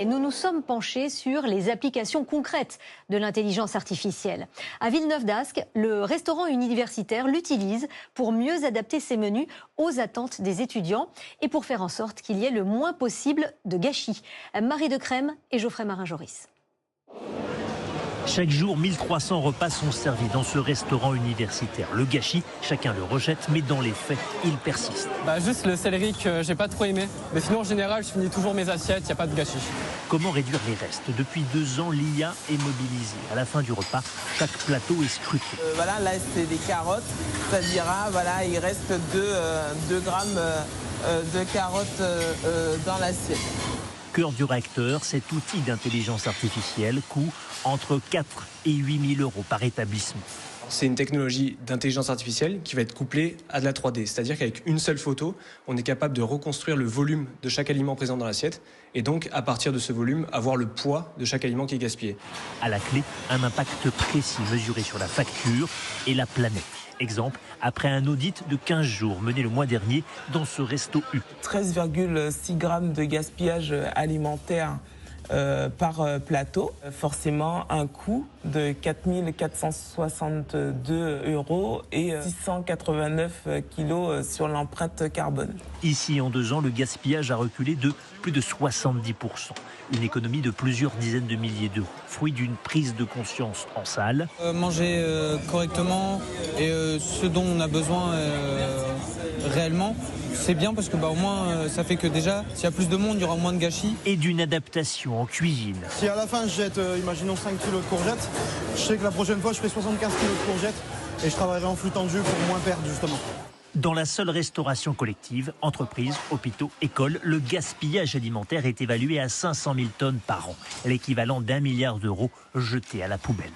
Et nous nous sommes penchés sur les applications concrètes de l'intelligence artificielle. À Villeneuve-d'Ascq, le restaurant universitaire l'utilise pour mieux adapter ses menus aux attentes des étudiants et pour faire en sorte qu'il y ait le moins possible de gâchis. Marie de Crème et Geoffrey Marin-Joris. Chaque jour, 1300 repas sont servis dans ce restaurant universitaire. Le gâchis, chacun le rejette, mais dans les faits, il persiste. Juste le céleri que j'ai pas trop aimé. Mais sinon, en général, je finis toujours mes assiettes, il n'y a pas de gâchis. Comment réduire les restes? Depuis 2 ans, l'IA est mobilisée. À la fin du repas, chaque plateau est scruté. Là, c'est des carottes. Ça dira, il reste 2 grammes de carottes dans l'assiette. Cœur du réacteur, cet outil d'intelligence artificielle coûte entre 4 et 8 000 euros par établissement. C'est une technologie d'intelligence artificielle qui va être couplée à de la 3D. C'est-à-dire qu'avec une seule photo, on est capable de reconstruire le volume de chaque aliment présent dans l'assiette et donc, à partir de ce volume, avoir le poids de chaque aliment qui est gaspillé. À la clé, un impact précis mesuré sur la facture et la planète. Exemple, après un audit de 15 jours mené le mois dernier dans ce resto U. 13,6 grammes de gaspillage alimentaire par plateau. Forcément, un coût de 4 462 euros et 689 kilos sur l'empreinte carbone. Ici, en 2 ans, le gaspillage a reculé de plus de 70%. Une économie de plusieurs dizaines de milliers d'euros. Fruit d'une prise de conscience en salle. Manger correctement et ce dont on a besoin réellement, c'est bien parce que au moins ça fait que déjà, s'il y a plus de monde, il y aura moins de gâchis. Et d'une adaptation en cuisine. Si à la fin je jette, imaginons 5 kilos de courgettes, je sais que la prochaine fois je ferai 75 kilos de courgettes et je travaillerai en flux tendu pour moins perdre justement. Dans la seule restauration collective, entreprises, hôpitaux, écoles, le gaspillage alimentaire est évalué à 500 000 tonnes par an, l'équivalent d'1 milliard d'euros jetés à la poubelle.